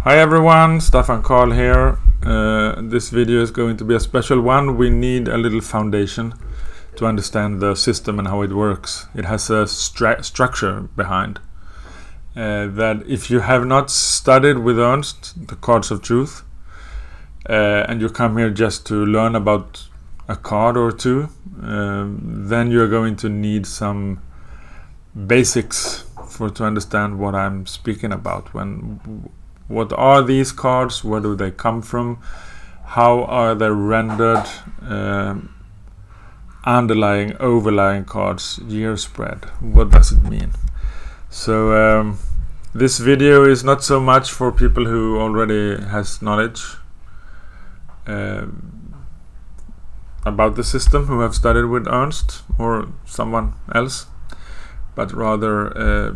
Hi everyone, Staffan Karl here. This video is going to be a special one. We need a little foundation to understand the system and how it works. It has a structure behind. That if you have not studied with Ernst the cards of truth, and you come here just to learn about a card or two, then you're going to need some basics to understand what I'm speaking about. What are these cards? Where do they come from? How are they rendered? Overlying cards, year spread. What does it mean? So this video is not so much for people who already has knowledge about the system, who have studied with Ernst or someone else, but rather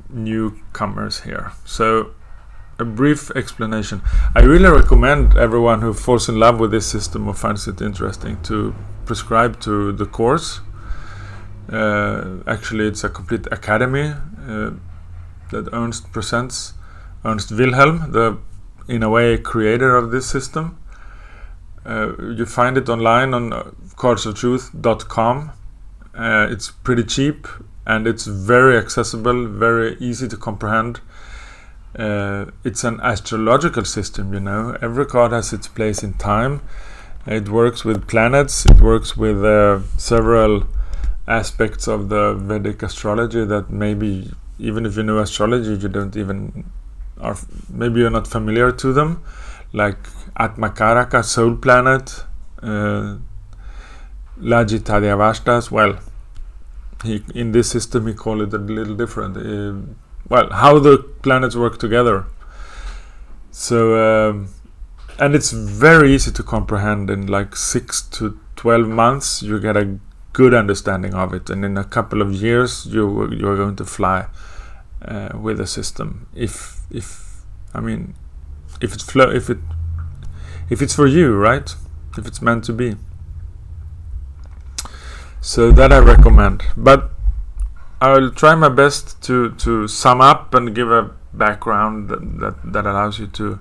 newcomers here. So a brief explanation. I really recommend everyone who falls in love with this system or finds it interesting to prescribe to the course. Actually, it's a complete academy that Ernst presents. Ernst Wilhelm, the, in a way, creator of this system. You find it online on cardsoftruth.com. It's pretty cheap and it's very accessible, very easy to comprehend. It's an astrological system, you know. Every card has its place in time. It works with planets. It works with several aspects of the Vedic astrology that maybe, even if you know astrology, you don't even maybe you're not familiar to them, like Atmakaraka, soul planet, Lajitadyavashtas. Well, in this system he called it a little different. How the planets work together. So, and it's very easy to comprehend. In like 6 to 12 months, you get a good understanding of it, and in a couple of years, you are going to fly with the system. If it's for you, right? If it's meant to be. So that I recommend, but I will try my best to sum up and give a background that allows you to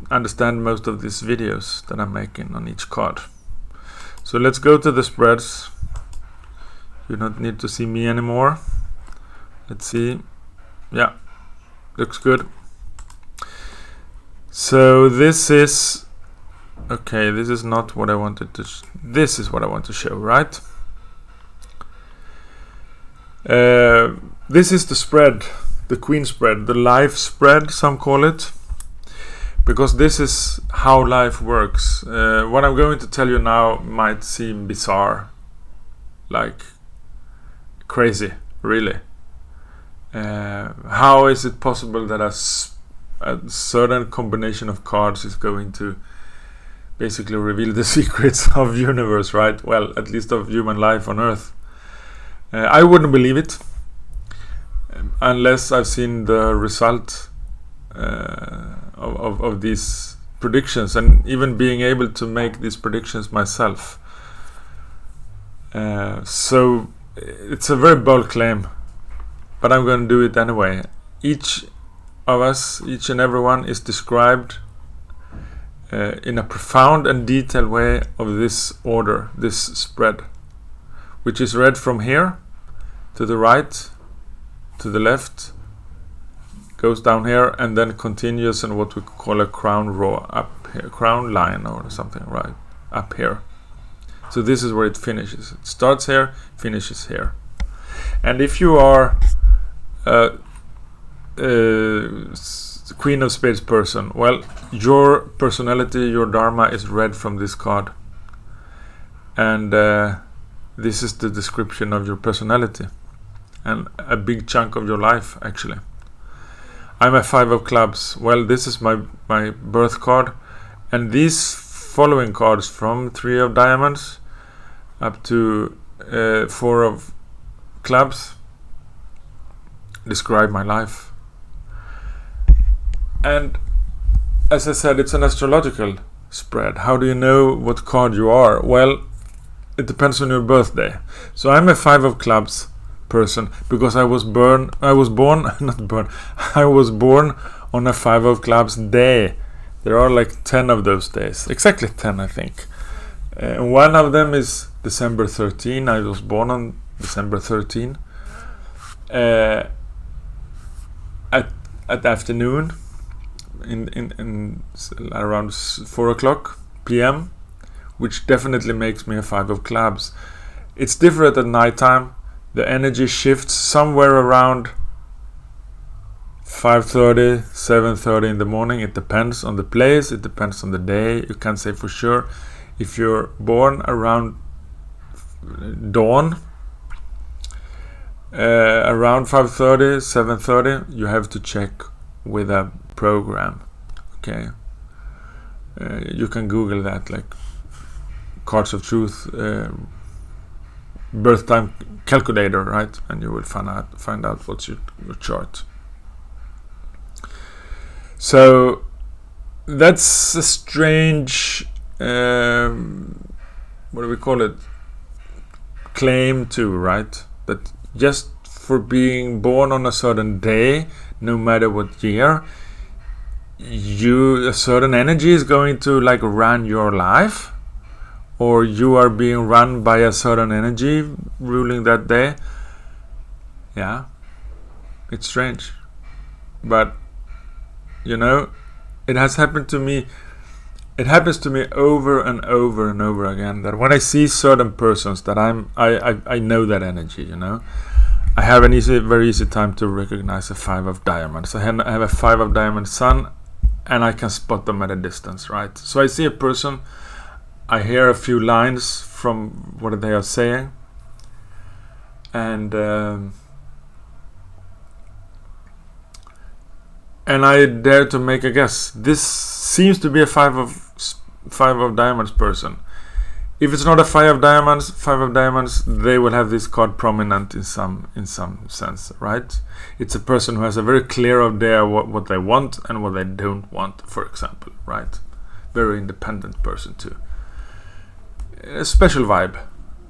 understand most of these videos that I'm making on each card. So let's go to the spreads. You don't need to see me anymore. Let's see. Yeah, looks good. So this is okay. This is not what I wanted to. This is what I want to show, right? This is the spread, the queen spread, the life spread, some call it, because this is how life works. What I'm going to tell you now might seem bizarre, like crazy, really. How is it possible that a certain combination of cards is going to basically reveal the secrets of the universe, right? Well, at least of human life on Earth. I wouldn't believe it unless I've seen the result of these predictions, and even being able to make these predictions myself. So it's a very bold claim, but I'm going to do it anyway. Each of us, each and everyone, is described in a profound and detailed way of this order, this spread, which is read from here to the right, to the left, goes down here, and then continues in what we call a crown row up here, crown line or something, right up here. So this is where it finishes. It starts here, finishes here. And if you are Queen of Spades person, well, your personality, your dharma is read from this card, and this is the description of your personality and a big chunk of your life, actually. I'm a 5 of clubs. Well, this is my birth card, and these following cards from 3 of diamonds up to 4 of clubs describe my life. And as I said, it's an astrological spread. How do you know what card you are? Well, it depends on your birthday. So I'm a 5 of clubs person because I was born on a 5 of clubs day. There are like 10 of those days, exactly 10 I think. And one of them is December 13. I was born on December 13. At afternoon, in around 4 o'clock p.m., which definitely makes me a 5 of clubs. It's different at night time. The energy shifts somewhere around 5:30, 7:30 in the morning. It depends on the place, it depends on the day. You can't say for sure. If you're born around dawn, around 5:30, 7:30, you have to check with a program. Okay, you can Google that, like Cards of Truth, birth time calculator, right? And you will find out what's your chart. So that's a strange, what do we call it? Claim to, right? That just for being born on a certain day, no matter what year, a certain energy is going to like run your life, or you are being run by a certain energy ruling that day. Yeah, it's strange, but you know, it has happened to me. It happens to me over and over and over again, that when I see certain persons that I know that energy, you know. I have very easy time to recognize a 5 of diamonds. I have a 5 of diamonds sun, and I can spot them at a distance, right? So I see a person, I hear a few lines from what they are saying, and I dare to make a guess. This seems to be a 5 of diamonds person. If it's not a 5 of diamonds, they will have this card prominent in some sense, right? It's a person who has a very clear idea what they want and what they don't want, for example, right? Very independent person too. A special vibe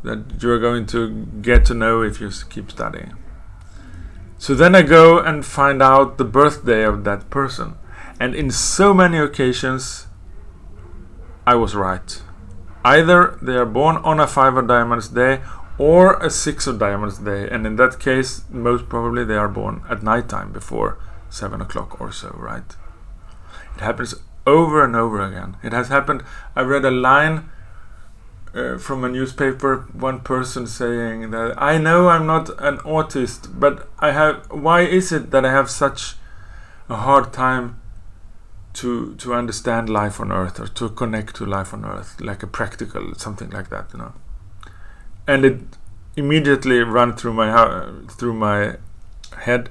that you're going to get to know if you keep studying. So then I go and find out the birthday of that person, and in so many occasions I was right. Either they are born on a 5 of diamonds day or a 6 of diamonds day, and in that case most probably they are born at night time before 7 o'clock or so, right? It happens over and over again. It has happened. I read a line from a newspaper, one person saying that I know I'm not an autist, but why is it that I have such a hard time to understand life on Earth, or to connect to life on Earth, like a practical, something like that, you know? And it immediately ran through my head,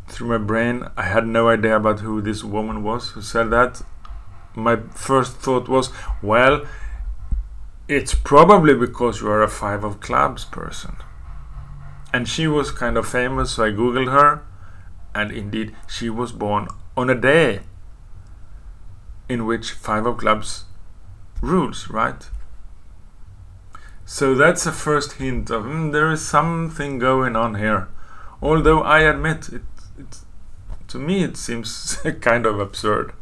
through my brain. I had no idea about who this woman was who said that. My first thought was, well, it's probably because you are a 5 of clubs person. And she was kind of famous, so I googled her, and indeed she was born on a day in which 5 of clubs rules, right? So that's a first hint of there is something going on here. Although I admit it to me it seems kind of absurd.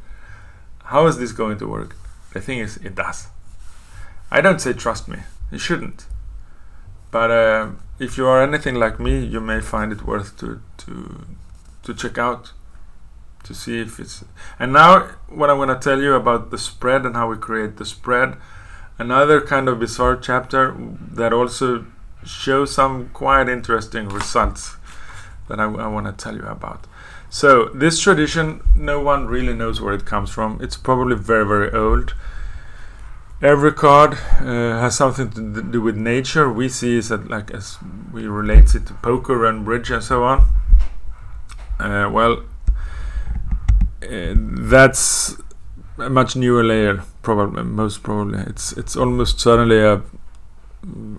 How is this going to work? The thing is, it does. I don't say trust me, you shouldn't. But if you are anything like me, you may find it worth to check out, to see if it's. And now what I'm going to tell you about the spread and how we create the spread, another kind of bizarre chapter that also shows some quite interesting results that I want to tell you about. So this tradition, no one really knows where it comes from. It's probably very, very old. Every card has something to do with nature. We see it as we relate it to poker and bridge and so on. That's a much newer layer. Most probably, it's almost certainly a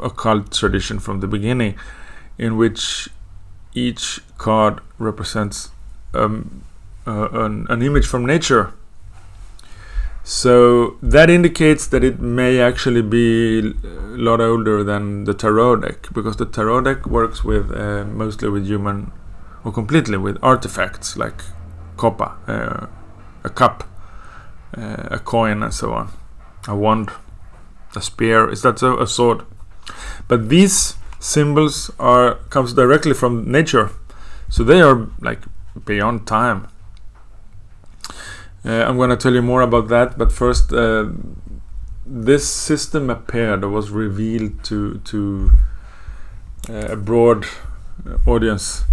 occult tradition from the beginning, in which each card represents an image from nature. So that indicates that it may actually be a lot older than the tarot deck, because the tarot deck works with mostly with human, or completely with artifacts like copper, a cup, a coin, and so on, a wand, a spear. Is that so? A sword. But these symbols comes directly from nature, so they are like beyond time. I'm going to tell you more about that, but first, this system appeared or was revealed to a broad audience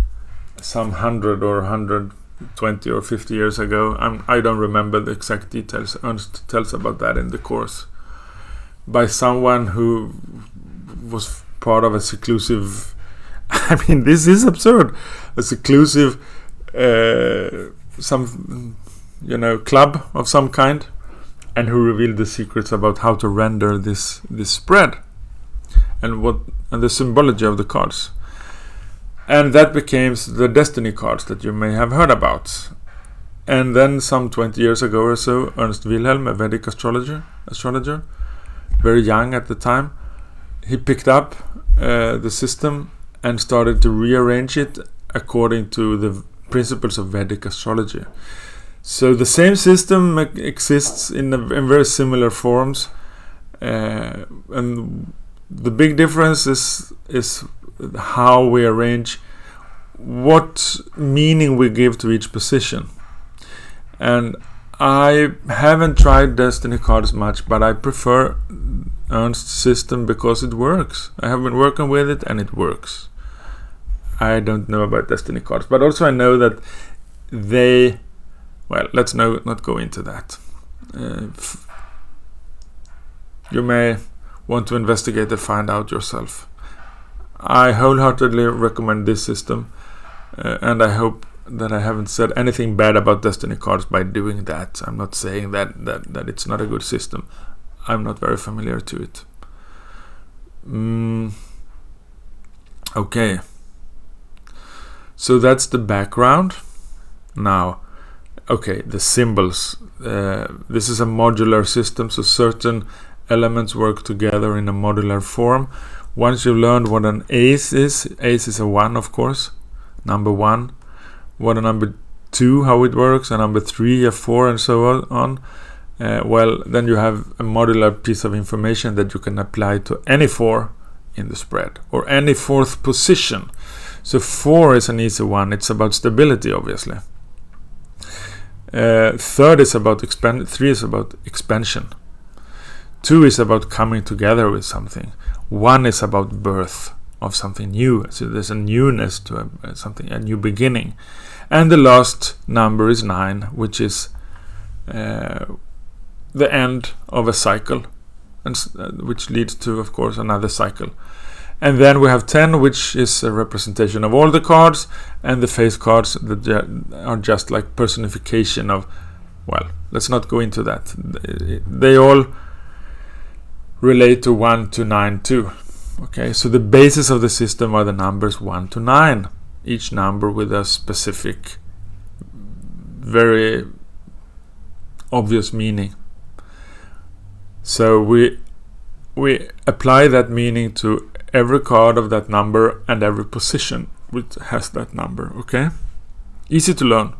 some 100 or 120 or 50 years ago. I don't remember the exact details. Ernst tells about that in the course, by someone who was part of a seclusive I mean, this is absurd, a seclusive club of some kind, and who revealed the secrets about how to render this spread and the symbology of the cards. And that became the destiny cards that you may have heard about. And then some 20 years ago or so, Ernst Wilhelm, a Vedic astrologer, very young at the time, he picked up the system and started to rearrange it according to the principles of Vedic astrology. So the same system exists in very similar forms, and the big difference is how we arrange, what meaning we give to each position. And I haven't tried destiny cards much, but I prefer Ernst's system because it works. I have been working with it and it works. I don't know about destiny cards, but also I know that let's not go into that. You may want to investigate and find out yourself. I wholeheartedly recommend this system, and I hope that I haven't said anything bad about destiny cards by doing that. I'm not saying that it's not a good system. I'm not very familiar to it. Okay. So that's the background. Now, okay, the symbols. This is a modular system, so certain elements work together in a modular form. Once you've learned what an ace is a 1, of course, number 1. What a number 2, how it works, a number 3, a 4, and so on. Then you have a modular piece of information that you can apply to any 4 in the spread, or any 4th position. So 4 is an easy one. It's about stability, obviously. 3 is about expansion. 2 is about coming together with something. 1 is about birth of something new. So there's a newness to a new beginning. And the last number is 9, which is the end of a cycle, and which leads to, of course, another cycle. And then we have 10, which is a representation of all the cards, and the face cards that are just like personification of, let's not go into that. They all relate to 1 to 9 too. Okay, so the basis of the system are the numbers 1 to 9. Each number with a specific, very obvious meaning. So we apply that meaning to every card of that number and every position which has that number. Okay, easy to learn.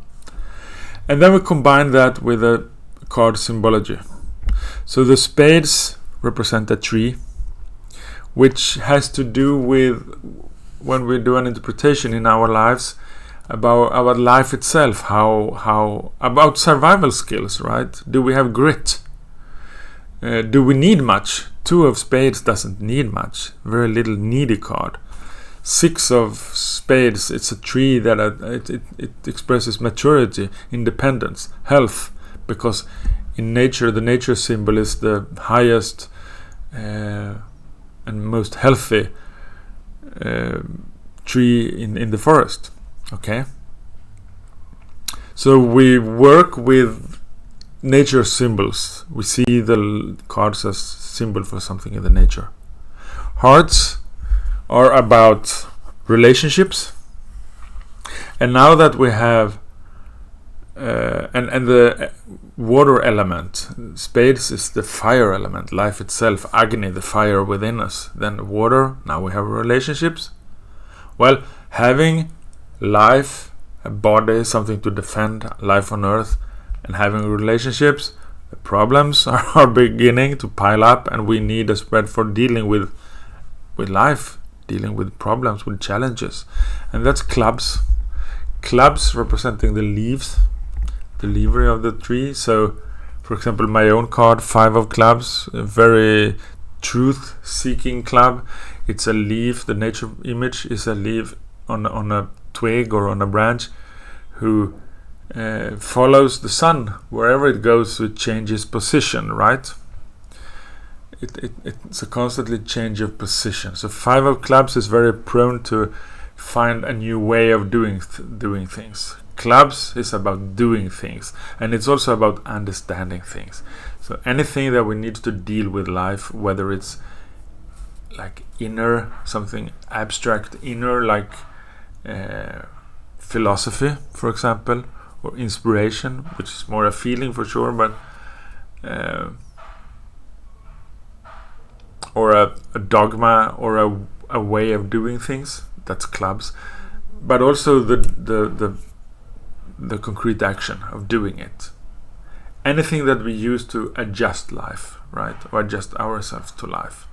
And then we combine that with a card symbology. So the spades represent a tree, which has to do with when we do an interpretation in our lives about our life itself, how about survival skills, right? Do we have grit? Do we need much? 2 of spades doesn't need much, very little needy card. 6 of spades, it's a tree that it expresses maturity, independence, health, because in nature, the nature symbol is the highest and most healthy tree in the forest. Okay, so we work with nature symbols. We see the cards as symbol for something in the nature. Hearts are about relationships, and now that we have and the water element, spades is the fire element, life itself, Agni, the fire within us. Then water, now we have relationships. Having life a body, something to defend, life on Earth, and having relationships, the problems are beginning to pile up, and we need a spread for dealing with life, dealing with problems, with challenges. And that's clubs. Clubs representing the leaves, the leavery of the tree. So, for example, my own card, 5 of clubs, a very truth-seeking club. It's a leaf. The nature image is a leaf on a twig or on a branch, who follows the sun wherever it goes. So it changes position, right? It's a constantly change of position. So 5 of clubs is very prone to find a new way of doing things. Clubs is about doing things, and it's also about understanding things. So anything that we need to deal with life, whether it's like inner, something abstract inner, like philosophy, for example, or inspiration, which is more a feeling for sure, but or a dogma, or a way of doing things, that's clubs. But also the concrete action of doing it. Anything that we use to adjust life, right? Or adjust ourselves to life.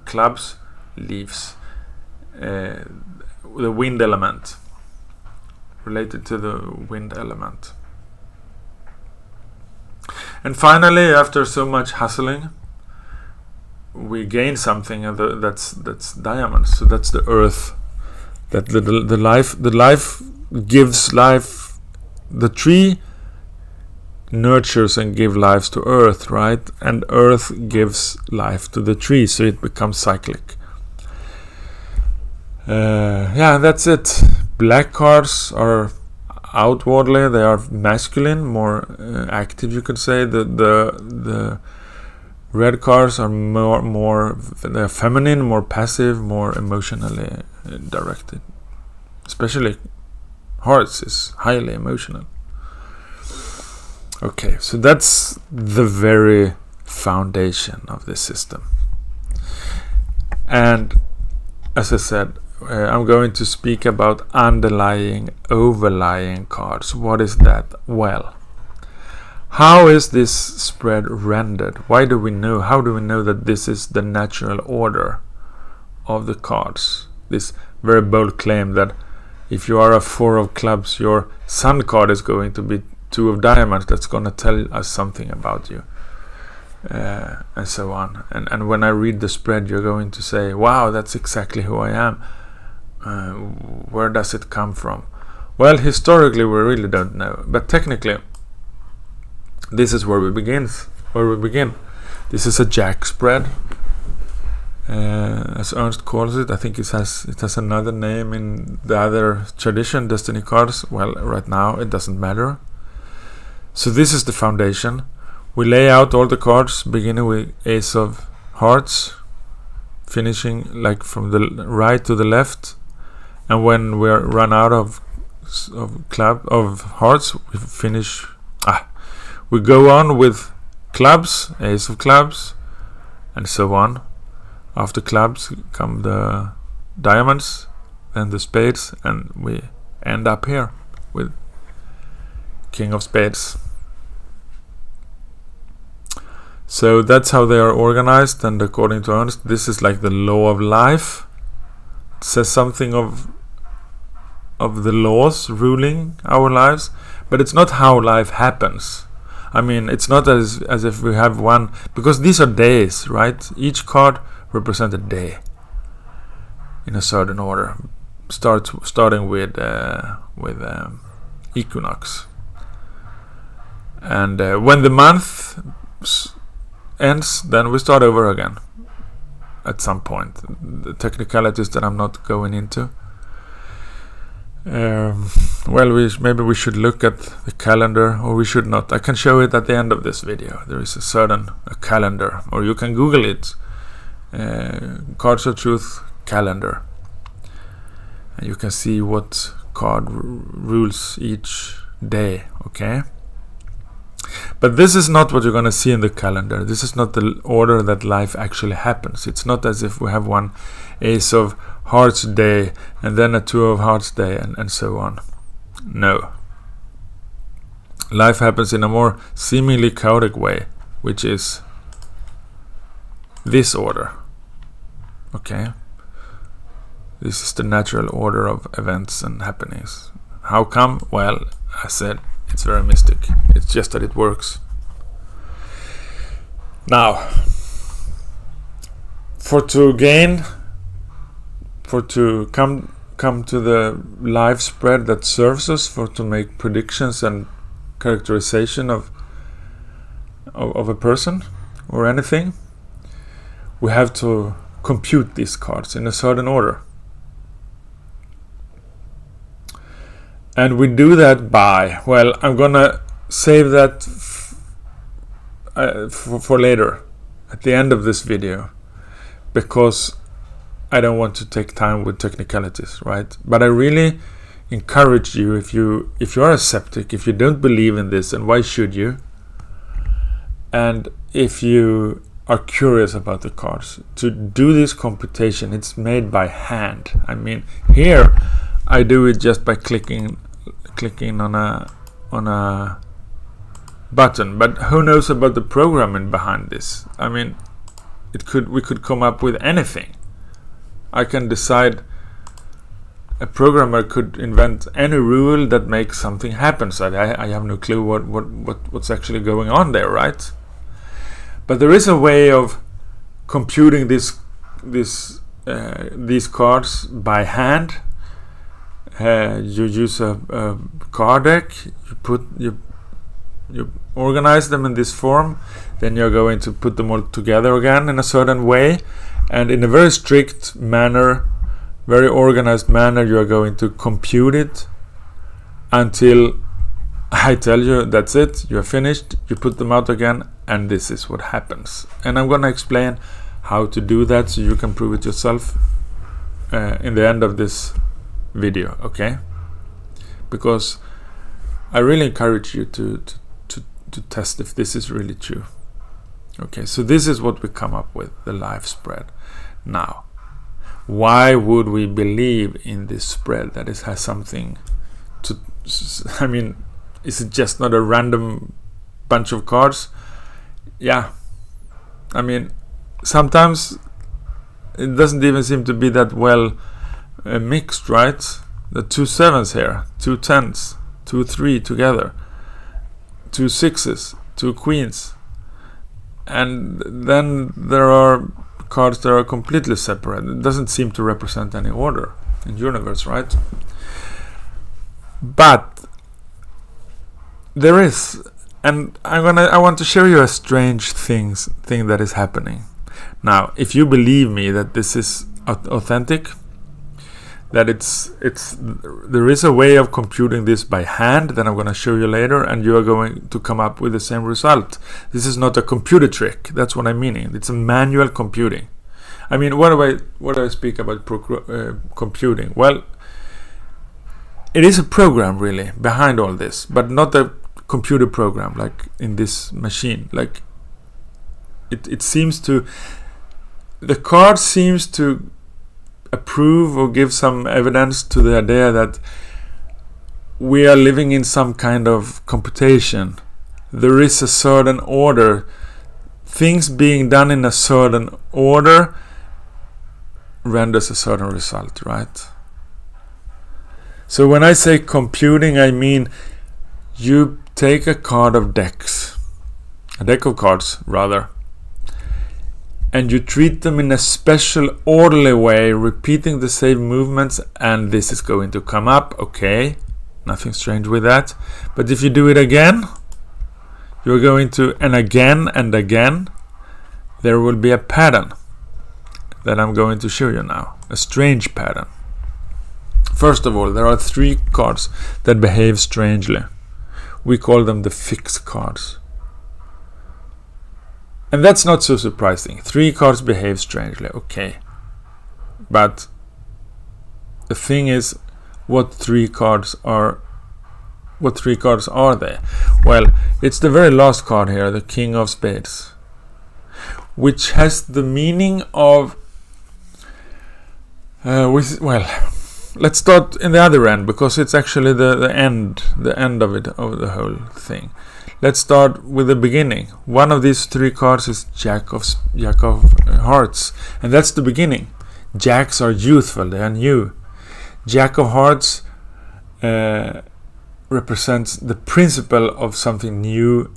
Clubs, leaves, the wind element, related to the wind element. And finally, after so much hustling, we gain something, and that's diamonds. So that's the earth. That the life gives life. The tree nurtures and gives life to earth, right? And earth gives life to the tree, so it becomes cyclic. Yeah, that's it. Black cards are outwardly, they are masculine, more active, you could say. The red cards are more they're feminine, more passive, more emotionally directed. Especially hearts is highly emotional. Okay, so that's the very foundation of this system. And as I said, I'm going to speak about underlying, overlying cards. What is that? Well, how is this spread rendered? Why do we know? How do we know that this is the natural order of the cards? This very bold claim that if you are a 4 of clubs, your sun card is going to be 2 of diamonds. That's going to tell us something about you, and so on. And when I read the spread, you're going to say, wow, that's exactly who I am. Where does it come from? Well, historically, we really don't know. But technically, this is where we begin. This is a jack spread. As Ernst calls it. I think it has another name in the other tradition, Destiny cards. Well, right now it doesn't matter. So this is the foundation. We lay out all the cards, beginning with Ace of Hearts, finishing like from the right to the left. And when we run out of hearts, we finish. We go on with clubs, Ace of clubs, and so on. After clubs come the diamonds, then the spades, and we end up here with King of Spades. So that's how they are organized, and according to Ernst, this is like the law of life. It says something of the laws ruling our lives, but it's not how life happens. I mean, it's not as if we have one, because these are days, right? Each card represents a day in a certain order, starting with equinox, and when the month ends, then we start over again at some point. The technicalities that I'm not going into. Well, maybe we should look at the calendar, or we should not. I can show it at the end of this video. There is a calendar, or you can Google it. Cards of Truth calendar, and you can see what card rules each day. Okay, but this is not what you're going to see in the calendar. This is not the order that life actually happens. It's not as if we have one Ace of Hearts day and then a 2 of Hearts day, and so on. No. Life happens in a more seemingly chaotic way, which is this order. Okay? This is the natural order of events and happenings. How come? Well, I said it's very mystic. It's just that it works. Now, for to come to the life spread that serves us, for to make predictions and characterization of a person or anything, we have to compute these cards in a certain order. And we do that by, well, I'm gonna save that for later, at the end of this video, because I don't want to take time with technicalities, right? But I really encourage you, if you are a skeptic, if you don't believe in this, and why should you? And if you are curious about the cards, to do this computation. It's made by hand. I mean, here I do it just by clicking on a button, but who knows about the programming behind this? I mean, we could come up with anything. I can decide, a programmer could invent any rule that makes something happen. So I have no clue what's actually going on there, right? But there is a way of computing these cards by hand. You use a card deck. You organize them in this form. Then you're going to put them all together again in a certain way, and in a very strict manner, very organized manner, you are going to compute it until I tell you that's it, you're finished. You put them out again, and this is what happens. And I'm going to explain how to do that so you can prove it yourself in the end of this video, okay? Because I really encourage you to test if this is really true. Okay, so this is what we come up with, the life spread. Now, why would we believe in this spread, that it has something to, I mean, is it just not a random bunch of cards? Yeah, I mean, sometimes it doesn't even seem to be that well mixed, right? The 2 7s here, 2 10s, 2 3 together, 2 6s, 2 queens, and then there are cards that are completely separate. It doesn't seem to represent any order in the universe, right? But there is, and I want to show you a strange thing that is happening. Now, if you believe me that this is authentic, that there is a way of computing this by hand that I'm going to show you later, and you are going to come up with the same result. This is not a computer trick. That's what I'm meaning. It's a manual computing. I mean, what do I speak about computing? Well, it is a program really behind all this, but not a computer program like in this machine. Like it seems to, the card seems to approve or give some evidence to the idea that we are living in some kind of computation. There is a certain order, things being done in a certain order renders a certain result, right? So when I say computing, I mean you take a deck of cards rather, and you treat them in a special orderly way, repeating the same movements, and this is going to come up. Okay, nothing strange with that. But if you do it again, you're going to, and again, there will be a pattern that I'm going to show you now, a strange pattern. First of all, there are 3 cards that behave strangely. We call them the fixed cards. And that's not so surprising. 3 cards behave strangely, okay. But the thing is, what 3 cards are they? Well, it's the very last card here, the King of Spades, which has the meaning of let's start in the other end, because it's actually the end of it, of the whole thing. Let's start with the beginning. One of these three cards is Jack of Hearts, and that's the beginning. Jacks are youthful, they are new. Jack of Hearts represents the principle of something new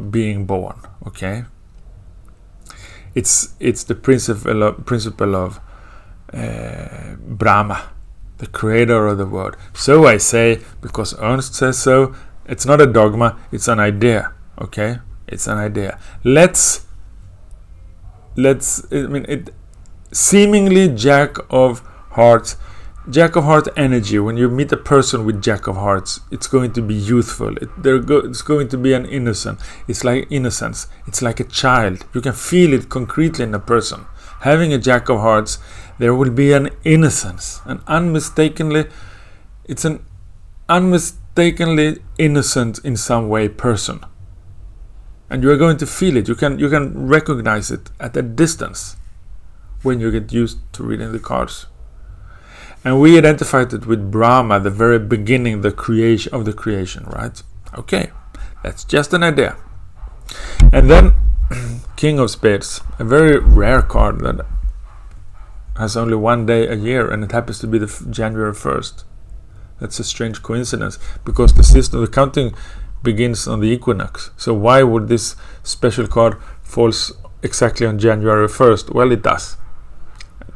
being born. Okay, it's the principle of Brahma, the creator of the world. So I say, because Ernst says so. It's not a dogma, it's an idea. Okay, it's an idea. Seemingly Jack of Heart energy. When you meet a person with Jack of Hearts, it's going to be youthful. It's going to be an innocent. It's like innocence. It's like a child. You can feel it concretely in a person. Having a Jack of Hearts, there will be an innocence, it's an unmistakably innocent in some way person, and you are going to feel it. You can recognize it at a distance when you get used to reading the cards. And we identified it with Brahma, the very beginning, the creation, right? Okay, that's just an idea. And then King of Spades, a very rare card that has only one day a year, and it happens to be the January 1st. That's a strange coincidence, because the counting begins on the equinox. So why would this special card falls exactly on January 1st? Well, it does.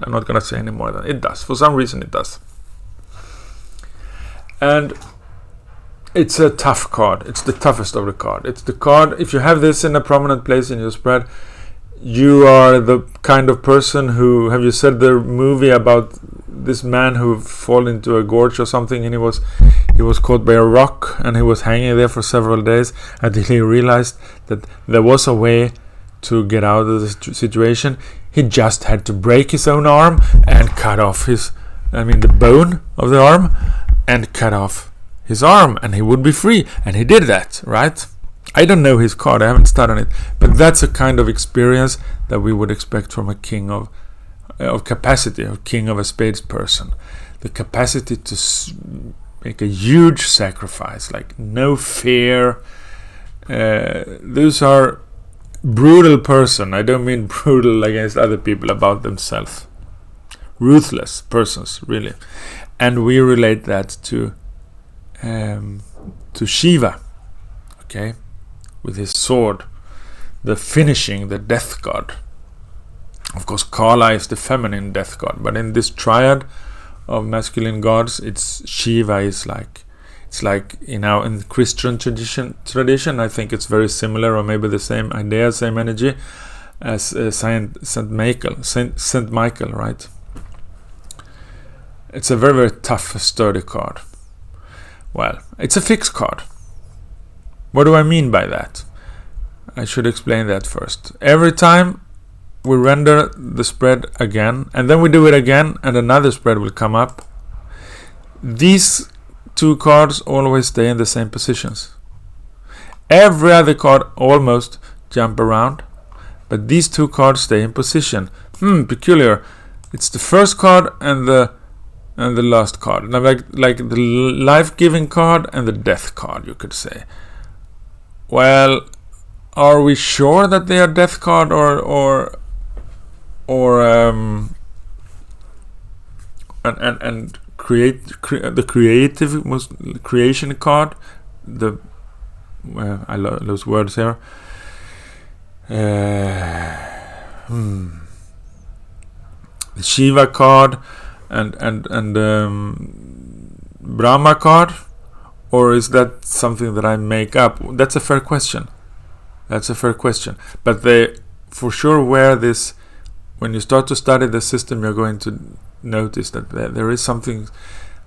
I'm not going to say any more than it does. For some reason it does. And it's a tough card. It's the toughest of the card. It's the card, if you have this in a prominent place in your spread, you are the kind of person who, have you said the movie about this man who fall into a gorge or something, and he was caught by a rock, and he was hanging there for several days until he realized that there was a way to get out of the situation. He just had to break his own arm and cut off the bone of the arm, and cut off his arm, and he would be free. And he did that, right? I don't know his card, I haven't studied it, but that's a kind of experience that we would expect from a king of capacity, a king of a spades person. The capacity to make a huge sacrifice, like no fear. Those are brutal person. I don't mean brutal against other people, about themselves. Ruthless persons, really. And we relate that to Shiva, okay, with his sword, the finishing, the death god. Of course, Kala is the feminine death god, but in this triad of masculine gods, it's Shiva is like, it's like, in the Christian tradition, I think it's very similar, or maybe the same idea, same energy as Saint Michael, right? It's a very, very tough, sturdy card. Well, it's a fixed card. What do I mean by that? I should explain that first. Every time we render the spread again, and then we do it again, and another spread will come up. These two cards always stay in the same positions. Every other card almost jump around, but these two cards stay in position. Peculiar. It's the first card and the last card. Now, like the life-giving card and the death card, you could say. Well, are we sure that they are death card or the creation card? I lose words here. The Shiva card and Brahma card, or is that something that I make up? That's a fair question. But they for sure wear this. When you start to study the system, you're going to notice that there is something.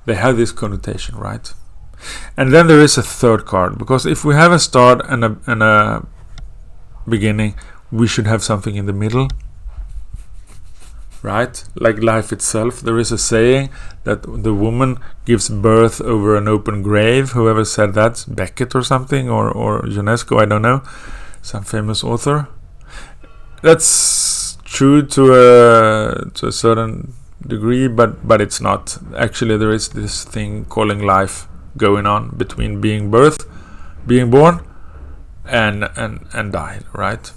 They have this connotation, right? And then there is a third card, because if we have a start and a beginning, we should have something in the middle, right? Like life itself. There is a saying that the woman gives birth over an open grave. Whoever said that, Beckett or something, or UNESCO, I don't know, some famous author. That's true to a certain degree, but it's not. Actually, there is this thing calling life going on between being born and die, right?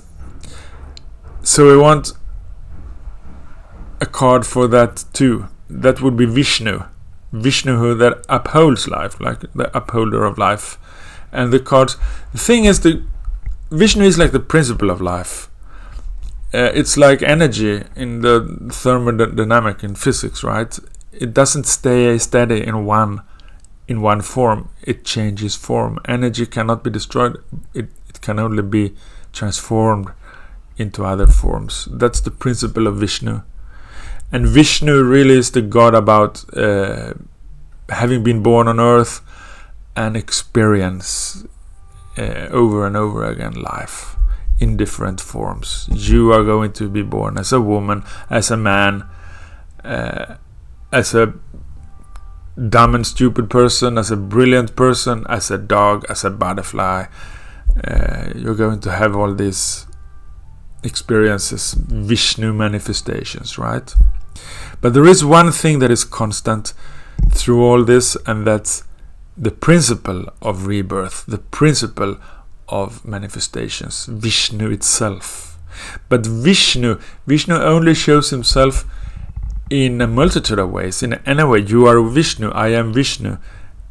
So we want a card for that too. That would be Vishnu, who that upholds life, like the upholder of life. And the thing is, the Vishnu is like the principle of life. It's like energy in the thermodynamic in physics, right? It doesn't stay steady in one form. It changes form. Energy cannot be destroyed. It can only be transformed into other forms. That's the principle of Vishnu. And Vishnu really is the god about having been born on earth and experience over and over again life in different forms. You are going to be born as a woman, as a man, as a dumb and stupid person, as a brilliant person, as a dog, as a butterfly. You're going to have all these experiences, Vishnu manifestations, right? But there is one thing that is constant through all this, and that's the principle of rebirth, the principle of manifestations, Vishnu itself. But Vishnu only shows himself in a multitude of ways. In any way, you are Vishnu, I am Vishnu.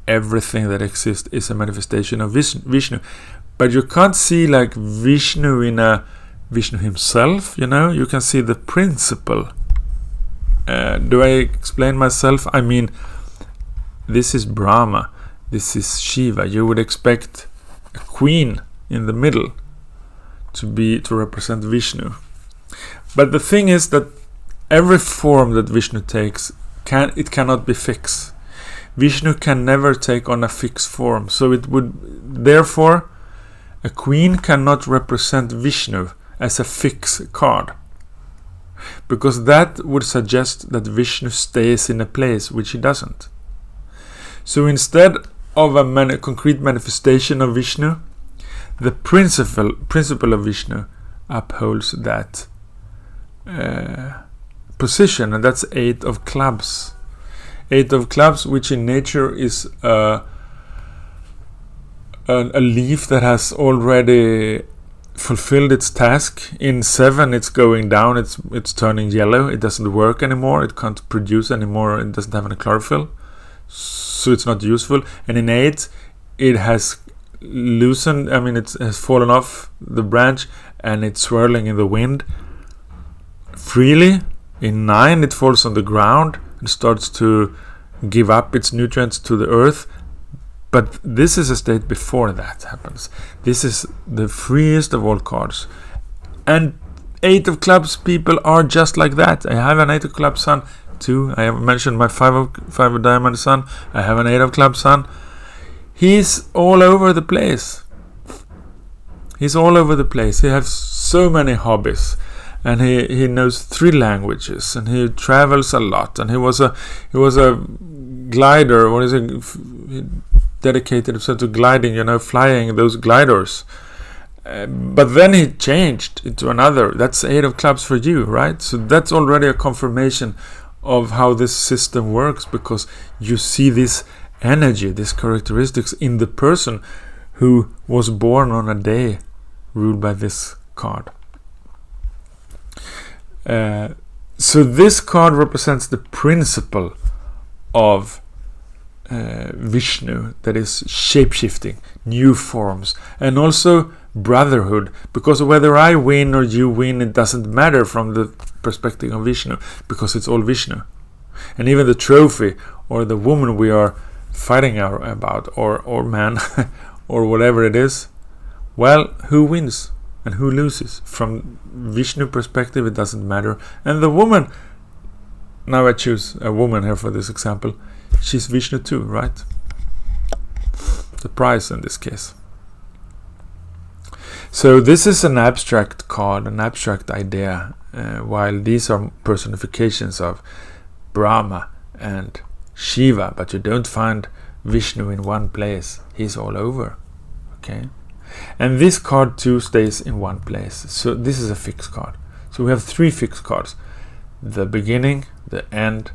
Everything that exists is a manifestation of Vishnu. But you can't see like Vishnu in a Vishnu himself, you can see the principle. Do I explain myself? I mean, this is Brahma, this is Shiva. You would expect a queen in the middle to represent Vishnu. But the thing is that every form that Vishnu takes, it cannot be fixed. Vishnu can never take on a fixed form. So it would, therefore, a queen cannot represent Vishnu as a fixed card, because that would suggest that Vishnu stays in a place, which he doesn't. So instead of a concrete manifestation of Vishnu, the principle of Vishnu upholds that position, and that's 8 of clubs. 8 of clubs, which in nature is a leaf that has already fulfilled its task. In 7 it's going down, it's turning yellow, it doesn't work anymore, it can't produce anymore, it doesn't have any chlorophyll, so it's not useful. And in 8 it has loosened, it has fallen off the branch and it's swirling in the wind freely. In 9 it falls on the ground and starts to give up its nutrients to the earth. But this is a state before that happens. This is the freest of all cards. And 8 of clubs people are just like that. I have an 8 of clubs sun too. I have mentioned my 5 of diamond sun. I have an 8 of clubs sun. He's all over the place. He's all over the place. He has so many hobbies. And he knows 3 languages. And he travels a lot. And he was a glider. What is it? He dedicated himself to gliding, flying those gliders. But then he changed into another. That's 8 of clubs for you, right? So that's already a confirmation of how this system works, because you see this energy, these characteristics in the person who was born on a day ruled by this card. So this card represents the principle of Vishnu, that is shape-shifting, new forms, and also brotherhood, because whether I win or you win, it doesn't matter from the perspective of Vishnu, because it's all Vishnu. And even the trophy or the woman we are fighting about, or man or whatever it is, well, who wins and who loses? From Vishnu perspective, it doesn't matter. And the woman, now I choose a woman here for this example, she's Vishnu too, right? The prize in this case. So this is an abstract card, an abstract idea, while these are personifications of Brahma and Shiva, but you don't find Vishnu in one place. He's all over. Okay? And this card too stays in one place. So this is a fixed card. So we have 3 fixed cards: the beginning, the end,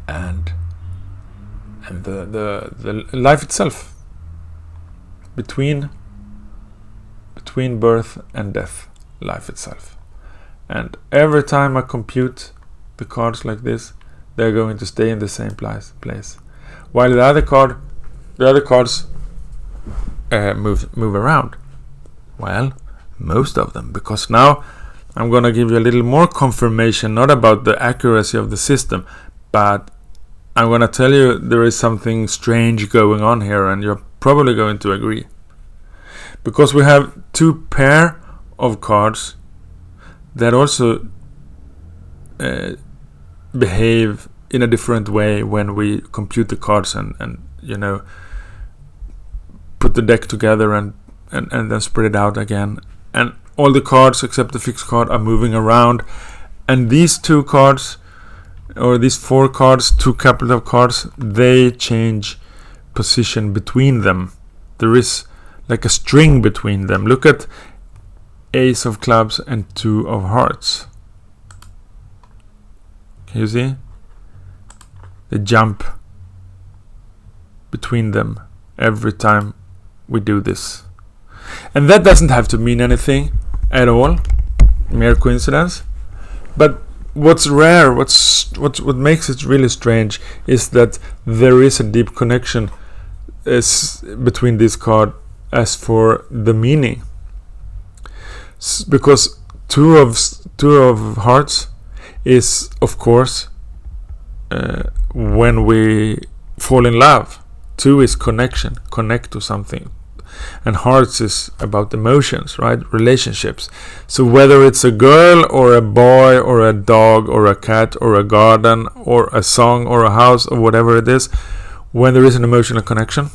and the life itself, between birth and death, life itself. And every time I compute the cards like this, they're going to stay in the same place. While the other cards move around. Well, most of them, because now I'm gonna give you a little more confirmation, not about the accuracy of the system, but I'm gonna tell you there is something strange going on here, and you're probably going to agree. Because we have two pair of cards that also behave in a different way when we compute the cards and put the deck together and then spread it out again. And all the cards except the fixed card are moving around. And these two cards, or these four cards, two couple of cards, they change position between them. There is like a string between them. Look at Ace of Clubs and Two of Hearts. Can you see? They jump between them every time we do this. And that doesn't have to mean anything at all. Mere coincidence. But what's rare, what makes it really strange is that there is a deep connection between this card as for the meaning. Because two of Hearts is, of course, when we fall in love. Two is connection, connect to something. And Hearts is about emotions, right? Relationships. So whether it's a girl or a boy or a dog or a cat or a garden or a song or a house or whatever it is, when there is an emotional connection,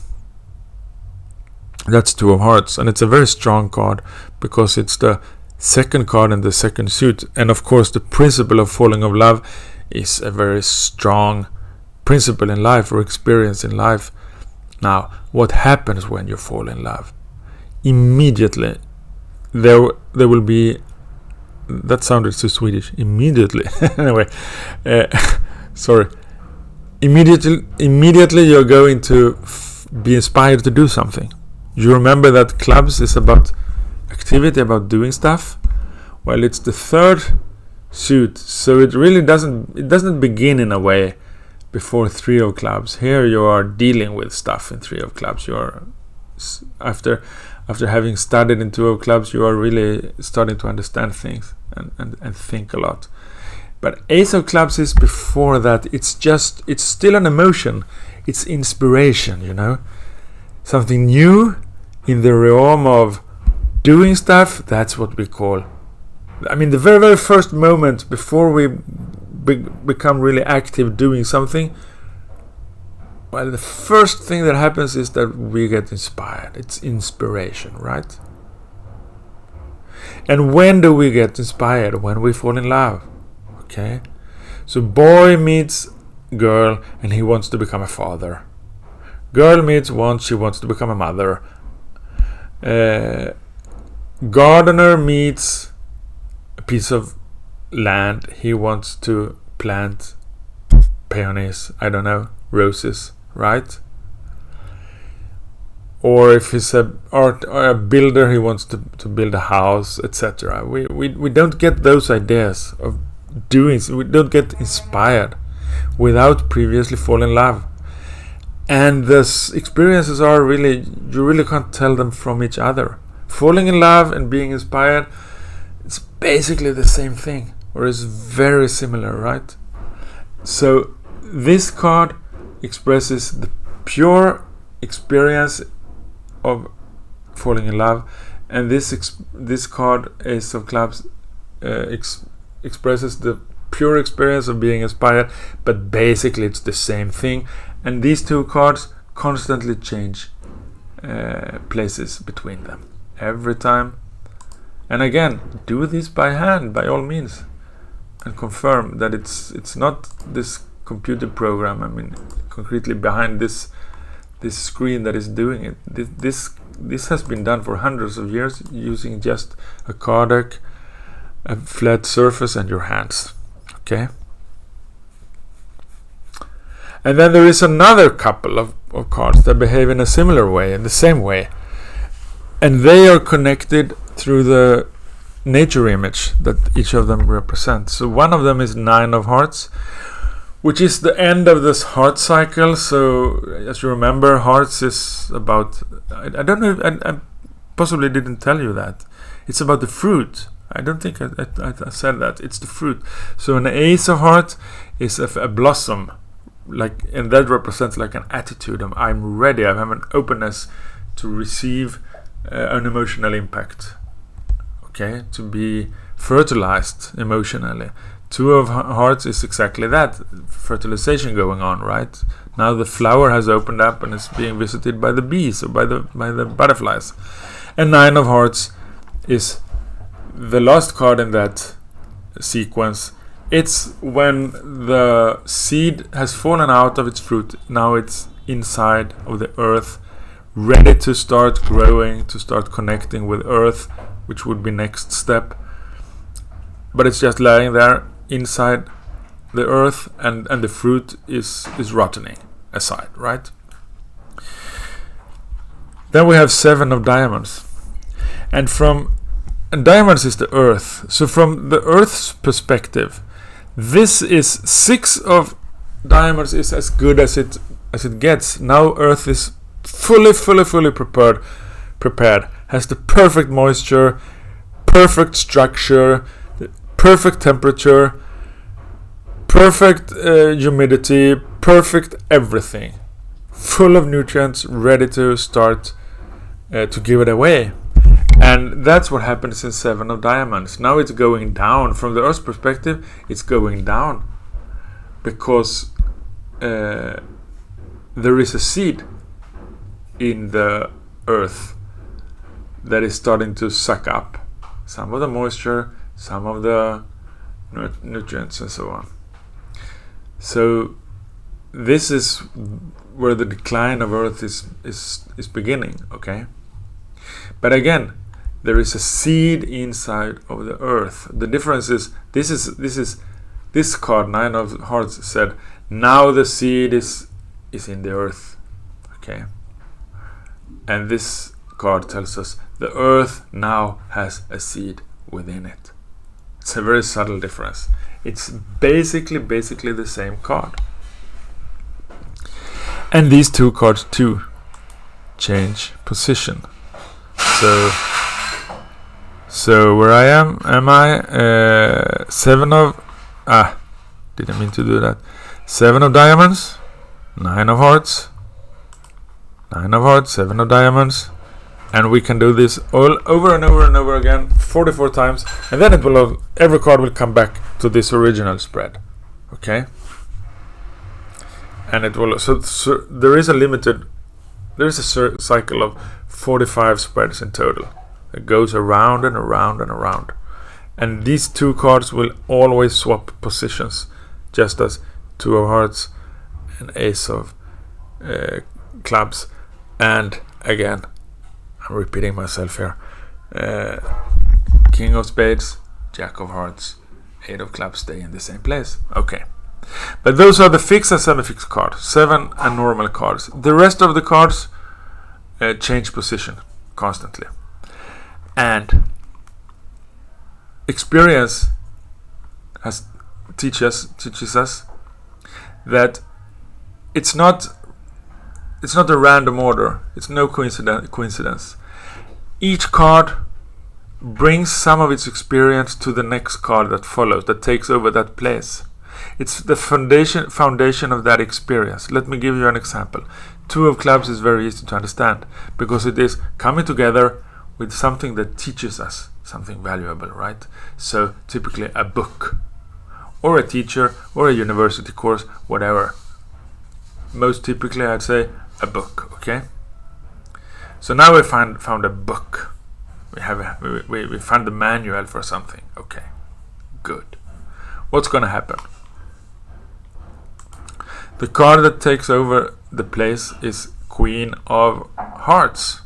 that's Two of Hearts. And it's a very strong card because it's the second card in the second suit. And of course the principle of falling in love is a very strong principle in life, or experience in life. Now, what happens when you fall in love? Immediately, there will be... That sounded so Swedish. Immediately. Anyway, sorry. Immediately you're going to be inspired to do something. You remember that clubs is about activity, about doing stuff? Well, it's the third suit, so it really doesn't begin in a way before Three of Clubs. Here you are dealing with stuff in Three of Clubs. You are, after having studied in Two of Clubs, you are really starting to understand things and think a lot. But Ace of Clubs is before that. It's still an emotion. It's inspiration, something new in the realm of doing stuff. That's what we call, the very, very first moment before we become really active doing something. Well, the first thing that happens is that we get inspired. It's inspiration, right? And when do we get inspired? When we fall in love. Okay? So boy meets girl and he wants to become a father. Girl meets she wants to become a mother. Gardener meets a piece of land. He wants to plant peonies, roses, right? Or if he's a builder, he wants to build a house, etc. We don't get those ideas of doing. We don't get inspired without previously falling in love. And the experiences are really, you really can't tell them from each other. Falling in love and being inspired, it's basically the same thing, or is very similar, right? So this card expresses the pure experience of falling in love, and this card, Ace of Clubs, expresses the pure experience of being inspired, but basically it's the same thing. And these two cards constantly change places between them every time. And again, do this by hand, by all means, and confirm that it's not this computer program, concretely behind this screen that is doing it. This has been done for hundreds of years using just a card deck, a flat surface, and your hands. Okay. And then there is another couple of cards that behave in a similar way, in the same way. And they are connected through the nature image that each of them represents. So one of them is 9 of hearts, which is the end of this heart cycle. So as you remember, hearts is about, I don't know, I possibly didn't tell you that. It's about the fruit. I don't think I said that. It's the fruit. So an ace of hearts is a blossom, and that represents like an attitude of I'm ready. I have an openness to receive an emotional impact. Okay, to be fertilized emotionally. 2 of hearts is exactly that, fertilization going on, right? Now the flower has opened up and is being visited by the bees or by the butterflies. And 9 of hearts is the last card in that sequence. It's when the seed has fallen out of its fruit. Now it's inside of the earth, ready to start growing, to start connecting with earth, which would be next step. But it's just lying there inside the earth, and the fruit is rotting aside, right? Then we have 7 of diamonds. And diamonds is the earth. So from the earth's perspective, this is 6 of diamonds is as good as it gets. Now earth is fully prepared, has the perfect moisture, perfect structure, perfect temperature, perfect humidity, perfect everything, full of nutrients, ready to start to give it away. And that's what happens in 7 of diamonds. Now it's going down. From the earth's perspective, it's going down because there is a seed in the earth that is starting to suck up some of the moisture, some of the nutrients, and so on. So this is where the decline of earth is beginning, okay? But again, there is a seed inside of the earth. The difference is this card, 9 of hearts, said now the seed is in the earth, okay? And this card tells us the earth now has a seed within it. It's a very subtle difference. It's basically the same card. And these 2 cards too change position. So where I am I 7 of didn't mean to do that. 7 of diamonds, 9 of hearts, 9 of hearts, 7 of diamonds, and we can do this all over and over again 44 times, and then every card will come back to this original spread, okay? And it will so there is a cycle of 45 spreads in total. It goes around and around and around, and these 2 cards will always swap positions, just as 2 of hearts and ace of clubs. And again, I'm repeating myself here, king of spades, jack of hearts, 8 of clubs stay in the same place. Okay, but those are the fixed and semi-fixed cards, 7 and normal cards. The rest of the cards change position constantly, and experience teaches us that it's not a random order. It's no coincidence. Each card brings some of its experience to the next card that follows, that takes over that place. It's the foundation of that experience. Let me give you an example. 2 of clubs is very easy to understand because it is coming together with something that teaches us something valuable, right? So typically a book or a teacher or a university course, whatever. Most typically I'd say a book, okay? So now we found a book. We found the manual for something. Okay, good. What's going to happen? The card that takes over the place is Queen of Hearts.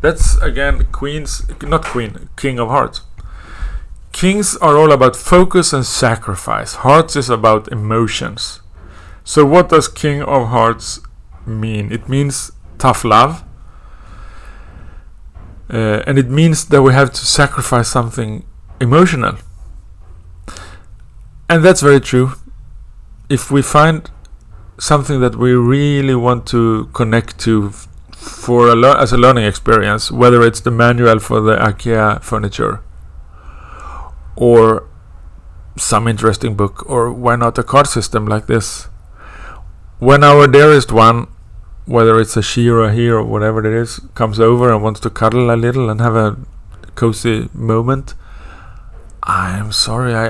That's again King of Hearts. Kings are all about focus and sacrifice. Hearts is about emotions. So what does King of Hearts mean? It means tough love. And it means that we have to sacrifice something emotional. And that's very true. If we find something that we really want to connect to as a learning experience, whether it's the manual for the IKEA furniture or some interesting book, or why not a card system like this, when our dearest one, whether it's a she or a he or whatever it is, comes over and wants to cuddle a little and have a cozy moment, I'm sorry, I'm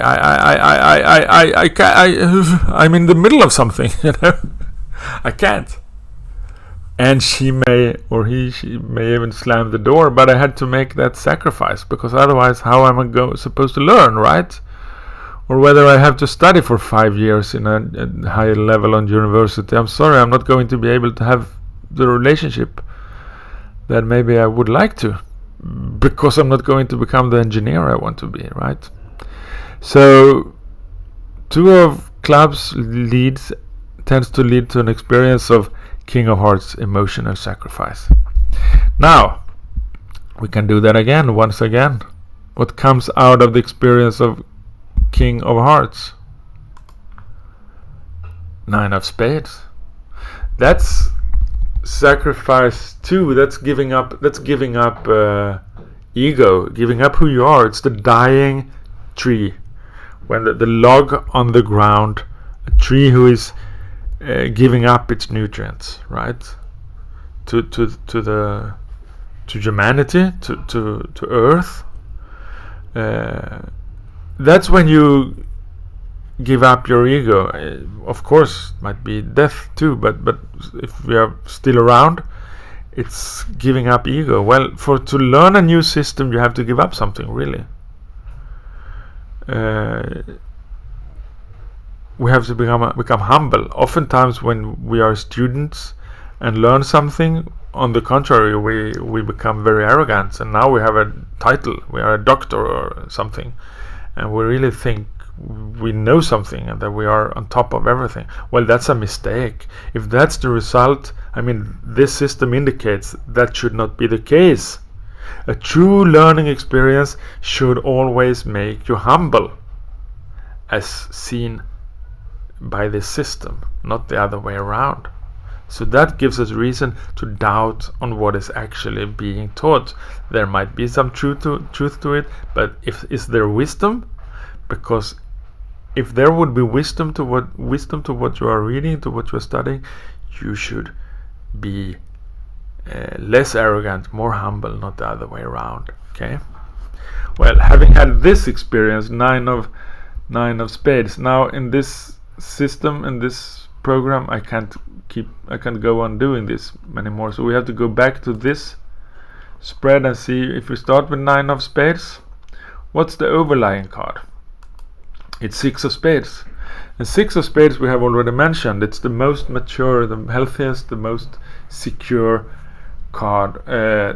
in the middle of something, you know. I can't. And she may even slam the door, but I had to make that sacrifice, because otherwise how am I supposed to learn, right? Or whether I have to study for 5 years in a high level on university, I'm sorry, I'm not going to be able to have the relationship that maybe I would like to, because I'm not going to become the engineer I want to be, right? So 2 of clubs tends to lead to an experience of King of Hearts emotional sacrifice. Now we can do that again, once again. What comes out of the experience of King of Hearts? 9 of Spades. That's sacrifice too. That's giving up ego, giving up who you are. It's the dying tree, when the log on the ground, a tree who is giving up its nutrients, right, to humanity, to Earth. That's when you give up your ego. Of course, might be death too, but if we are still around, it's giving up ego. Well, to learn a new system, you have to give up something, really. We have to become humble. Oftentimes when we are students and learn something, on the contrary, we become very arrogant, and now we have a title, we are a doctor or something, and we really think we know something and that we are on top of everything. Well, that's a mistake. If that's the result, I mean, this system indicates that should not be the case. A true learning experience should always make you humble, as seen by this system, not the other way around. So that gives us reason to doubt on what is actually being taught. There might be some truth to it, but is there wisdom? Because if there would be wisdom to what you are reading, to what you are studying, you should be less arrogant, more humble, not the other way around. Okay. Well, having had this experience, 9 of Spades. Now in this system, in this program, I can't go on doing this anymore. So we have to go back to this spread and see if we start with 9 of Spades. What's the overlying card? It's 6 of Spades. And 6 of Spades we have already mentioned. It's the most mature, the healthiest, the most secure card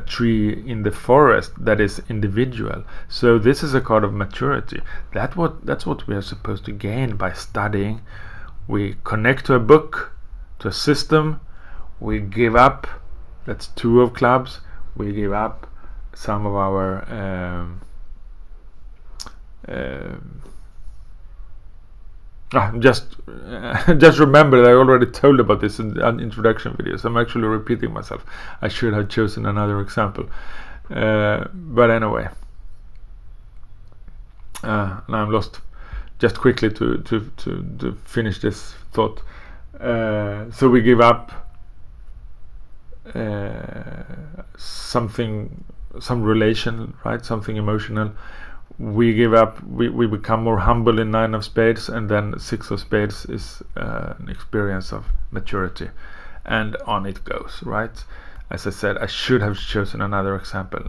tree in the forest that is individual. So this is a card of maturity. That's what we are supposed to gain by studying. We connect to a book, to a system. We give up. That's 2 of clubs. We give up some of our just remember that I already told about this in the introduction videos. I'm actually repeating myself. I should have chosen another example. But anyway, now I'm lost. Just quickly to finish this thought. So we give up something, some relation, right? Something emotional. We give up, we become more humble in 9 of Spades, and then 6 of Spades is an experience of maturity, and on it goes, right? As I said, I should have chosen another example.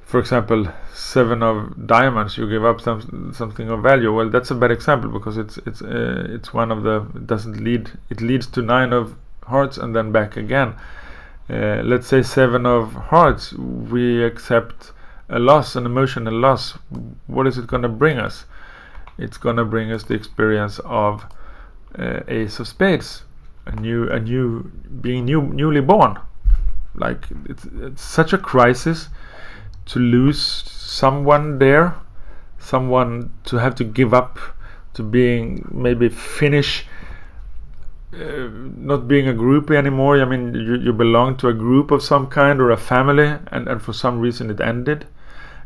For example, 7 of Diamonds, you give up something of value. Well, that's a bad example, because it's one of the, it leads to 9 of Hearts and then back again. Let's say 7 of Hearts, we accept a loss, an emotional loss. What is it going to bring us? it's gonna bring us the experience of Ace of Spades, newly born. Like it's such a crisis to lose someone there, someone to have to give up, to being maybe finish, not being a groupie anymore. I mean, you belong to a group of some kind or a family, and for some reason it ended.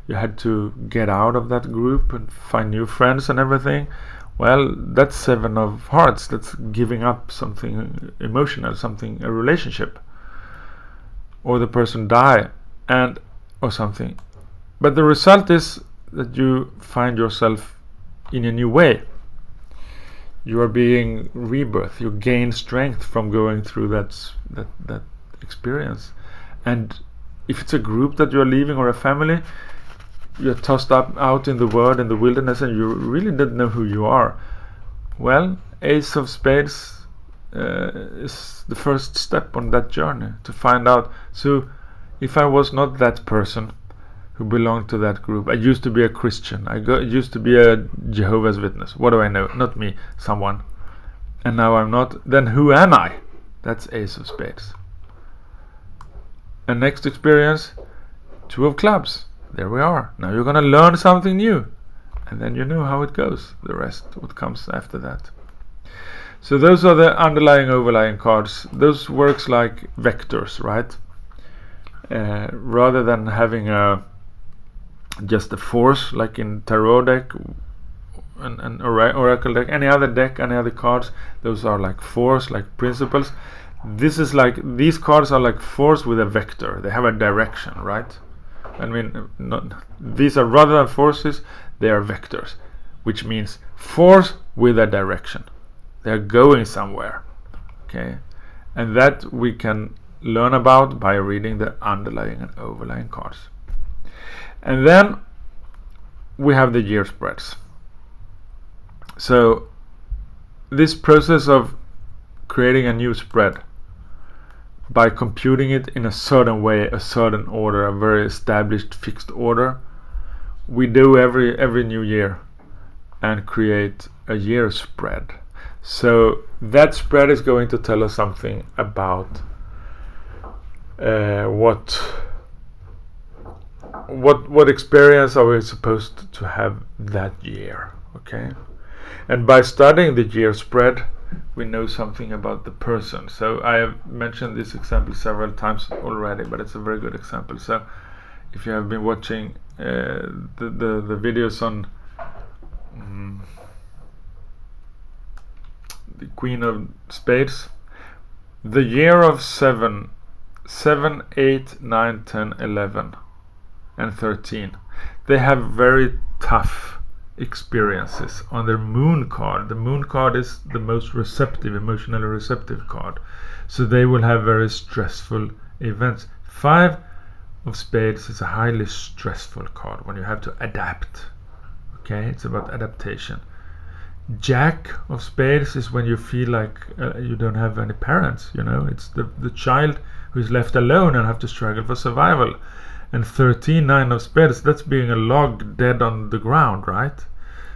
You had to get out of that group and find new friends and everything. Well, that's Seven of Hearts. That's giving up something emotional, something, a relationship, or the person die, and or something. But the result is that you find yourself in a new way. You are being rebirth. You gain strength from going through that experience. And if it's a group that you are leaving or a family, you're tossed up out in the world, in the wilderness, and you really don't know who you are. Well, Ace of Spades is the first step on that journey to find out. So if I was not that person who belonged to that group, I used to be a Christian, used to be a Jehovah's Witness, what do I know? Not me, someone. And now I'm not. Then who am I? That's Ace of Spades. And next experience, Two of Clubs. There we are. Now you're gonna learn something new, and then you know how it goes. The rest, what comes after that. So those are the underlying, overlying cards. Those works like vectors, right? Rather than having just a force like in tarot deck and oracle deck, any other deck, any other cards. Those are like force, like principles. This is like, these cards are like force with a vector. They have a direction, right? I mean, these are, rather than forces, they are vectors, which means force with a direction. They are going somewhere, okay? And that we can learn about by reading the underlying and overlying cards. And then we have the year spreads. So this process of creating a new spread by computing it in a certain way, a certain order, a very established fixed order, we do every new year and create a year spread. So that spread is going to tell us something about what experience are we supposed to have that year, okay? And by studying the year spread, we know something about the person. So I have mentioned this example several times already, but it's a very good example. So if you have been watching the videos on the Queen of Spades, the year of 7, 8, 9, 10, 11 and 13, they have very tough experiences on their moon card. The moon card is the most receptive, emotionally receptive card. So they will have very stressful events. 5 of Spades is a highly stressful card when you have to adapt. Okay, it's about adaptation. Jack of Spades is when you feel like you don't have any parents, you know, it's the child who is left alone and have to struggle for survival. And 13, 9 of Spades, that's being a log dead on the ground, right?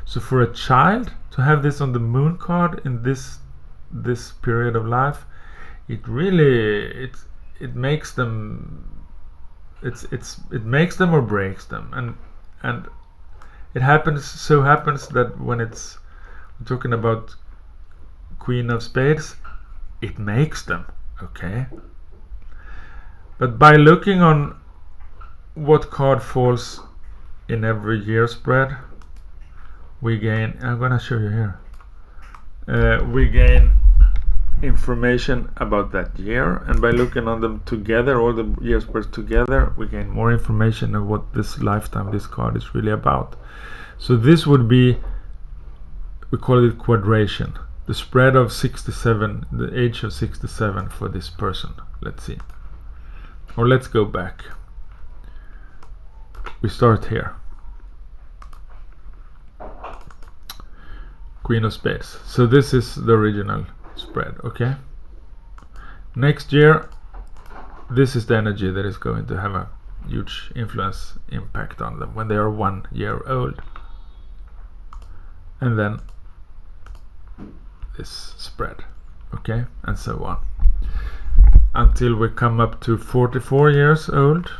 So for a child to have this on the moon card in this period of life, it really it makes them, it makes them or breaks them. And it happens that when we're talking about Queen of Spades, it makes them, okay? But by looking on what card falls in every year spread, we gain, I'm gonna show you here, we gain information about that year, and by looking on them together, all the year spreads together, we gain more information of what this lifetime, this card is really about. So this would be, we call it quadration, the spread of 67, the age of 67 for this person. Let's see, or let's go back. We start here. Queen of Spades. So this is the original spread, okay? Next year, this is the energy that is going to have a huge impact on them when they are 1 year old. and then this spread, okay, and so on until we come up to 44 years old.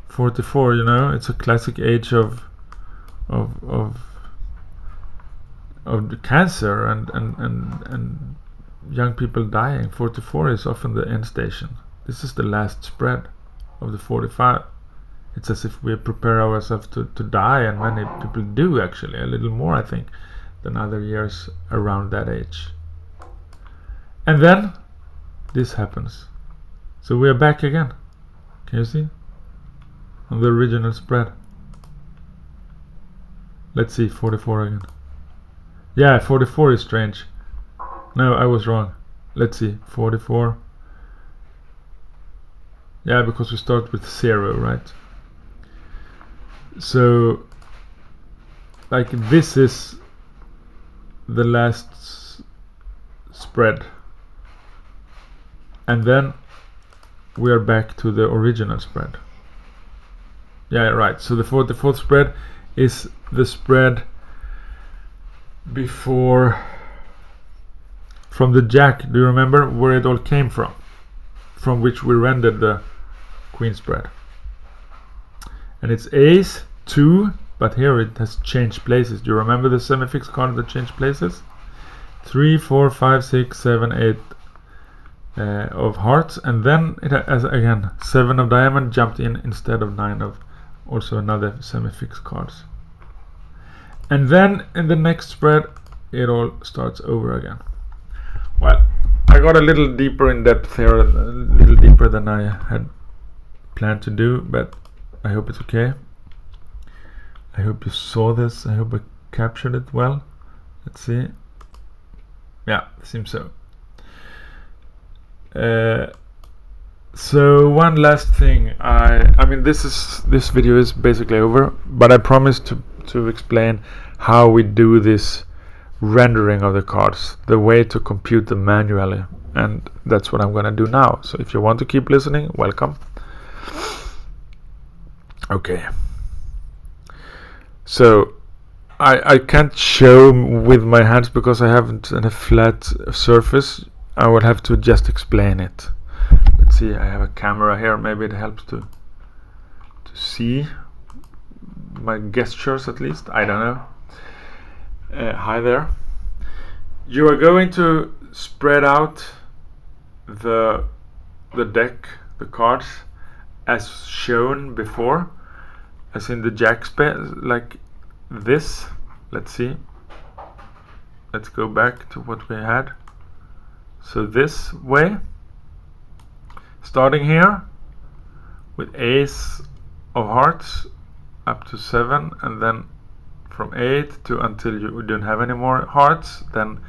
44, you know, it's a classic age of the cancer and young people dying. 44 is often the end station. This is the last spread of the 45. It's as if we prepare ourselves to die, and many people do, actually, a little more, I think, than other years around that age. And then this happens. So we are back again. Can you see? On the original spread. Let's see, 44 again. Yeah, 44 is strange. No, I was wrong. Let's see, 44. Yeah, because we start with 0, right? So, like, this is the last spread. And then we are back to the original spread. Yeah, right. So the 44th spread is the spread before, from the jack. Do you remember where it all came from? From which we rendered the queen spread. And it's ace, 2, but here it has changed places. Do you remember the semi-fixed card that changed places? 3, 4, 5, 6, 7, 8 of hearts, and then it has again 7 of diamond jumped in instead of 9 of also another semi-fixed cards. And then in the next spread it all starts over again. Well, I got a little deeper in depth here, a little deeper than I had planned to do, but I hope it's okay. I hope you saw this. I hope I captured it well. Let's see. Yeah, seems so. So one last thing. I mean, this video is basically over, but I promised to explain how we do this rendering of the cards, the way to compute them manually, and that's what I'm gonna do now. So if you want to keep listening, welcome. Okay. So I can't show with my hands because I haven't a flat surface. I will have to just explain it. Let's see, I have a camera here, maybe it helps to see my gestures at least, I don't know. Hi there. You are going to spread out the deck, the cards, as shown before, as in the jack space, like this. Let's see. Let's go back to what we had. So this way, starting here with ace of hearts up to 7, and then from 8 to until you don't have any more hearts, then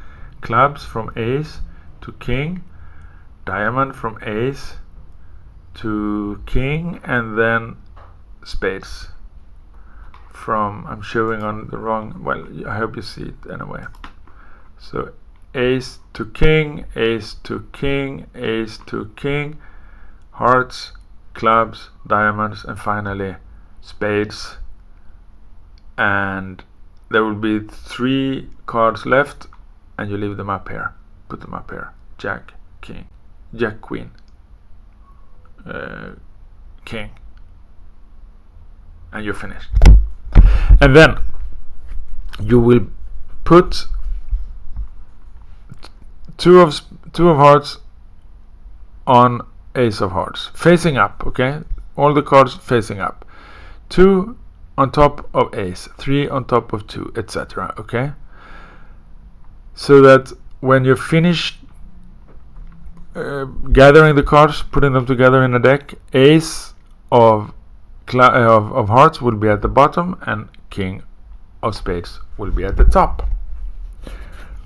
clubs from ace to king, diamond from ace to king, and then spades from, I'm showing on the wrong, well, I hope you see it anyway. So ace to king, ace to king, ace to king, hearts, clubs, diamonds, and finally spades. And there will be 3 cards left, and you leave them up here, put them up here. Jack, king, jack, queen, king, and you're finished. And then you will put two of hearts on ace of hearts, facing up, okay? All the cards facing up. 2 on top of ace, 3 on top of 2, etc. Okay? So that when you're finished gathering the cards, putting them together in a deck, ace of hearts will be at the bottom, and king of spades will be at the top,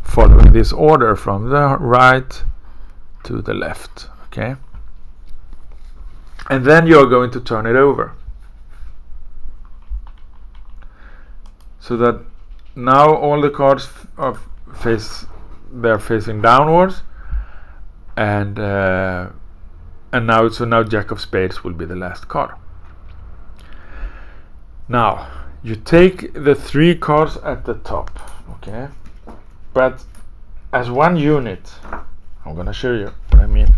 following this order from the right to the left. Okay? And then you're going to turn it over, so that now all the cards are they're facing downwards, and now jack of spades will be the last card. Now You take the 3 cards at the top, okay, but as one unit. I'm gonna show you what I mean.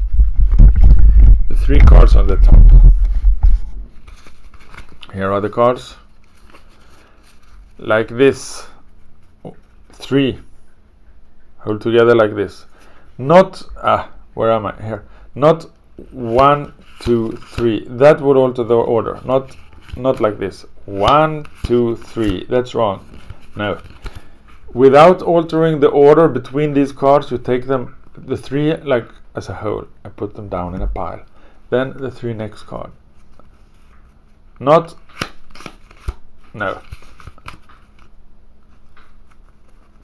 The 3 cards on the top. Here are the cards. Like this. 3. Hold together like this. Not, where am I? Here. Not 1, 2, 3. That would alter the order. Not like this. 1, 2, 3. That's wrong. No. Without altering the order between these cards, you take them, the 3 like as a whole, and put them down in a pile. Then the 3 next card. No.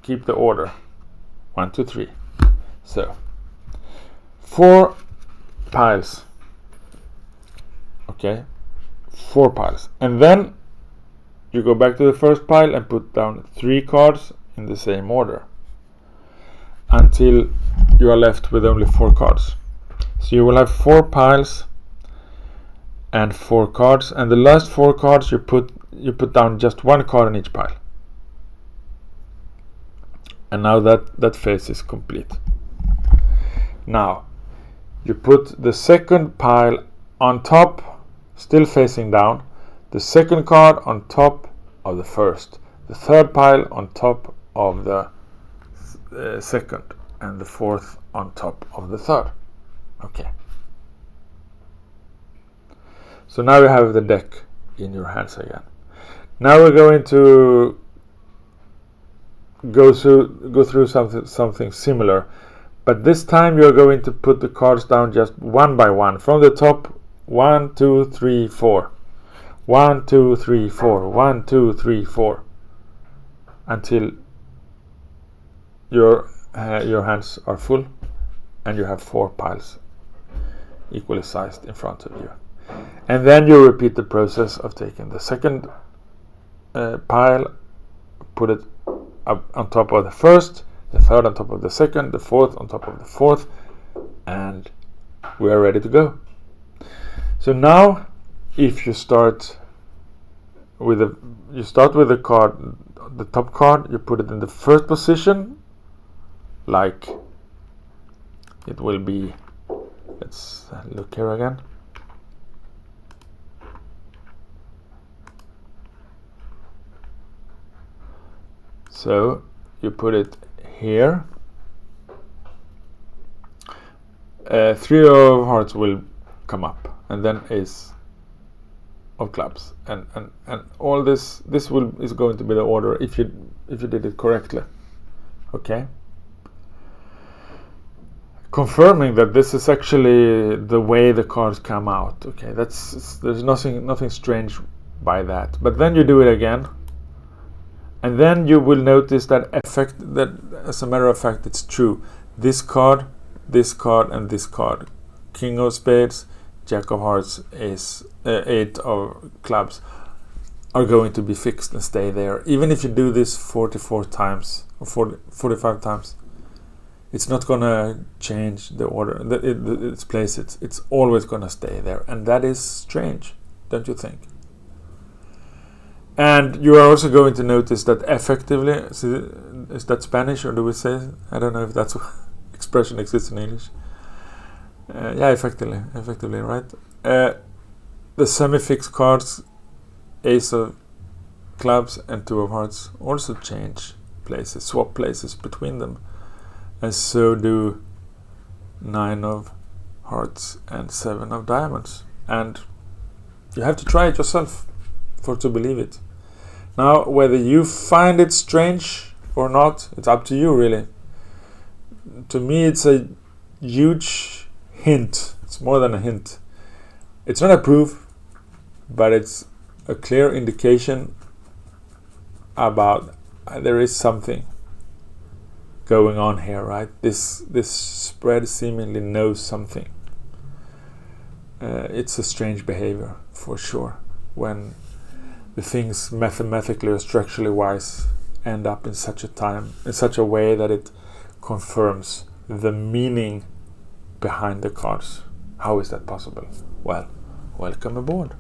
Keep the order. 1, 2, 3. So 4 piles. Okay. 4 piles. And then you go back to the first pile and put down 3 cards in the same order until you are left with only 4 cards. So you will have 4 piles and 4 cards, and the last 4 cards you put down just 1 card in each pile. And now that phase is complete. Now you put the second pile on top, still facing down, the second card on top of the first, the third pile on top of the second, and the fourth on top of the third. Okay. So now you have the deck in your hands again. Now we're going to go through something similar, but this time you're going to put the cards down just one by one from the top. 1, 2, 3, 4. 1, 2, 3, 4. 1, 2, 3, 4. Until your hands are full and you have 4 piles equally sized in front of you. And then you repeat the process of taking the second pile, put it up on top of the first, the third on top of the second, the fourth on top of the fourth, and we are ready to go. So now, if you start with the card, the top card, you put it in the first position, like it will be. Let's look here again. So you put it here. 3 of hearts will come up, and then ace of clubs, and all this is going to be the order if you did it correctly. Okay. Confirming that this is actually the way the cards come out. Okay, there's nothing strange by that. But then you do it again, and then you will notice that as a matter of fact, it's true. This card, and this card, King of Spades, Jack of Hearts, Ace, 8 of Clubs, are going to be fixed and stay there. Even if you do this 44 times or 45 times, it's not gonna change the order, its place. It's always gonna stay there, and that is strange, don't you think? And you are also going to notice that effectively, is that Spanish, or do we say? I don't know if that's expression exists in English. Yeah, effectively, right? The semi-fixed cards, Ace of Clubs and 2 of Hearts, also change places, swap places between them. And so do 9 of Hearts and 7 of Diamonds. And you have to try it yourself to believe it. Now, whether you find it strange or not, it's up to you, really. To me, it's a huge hint. It's more than a hint. It's not a proof, but it's a clear indication about there is something going on here, right? This spread seemingly knows something. It's a strange behavior for sure when the things mathematically or structurally wise end up in such a way that it confirms the meaning behind the cards. How is that possible? Well, welcome aboard.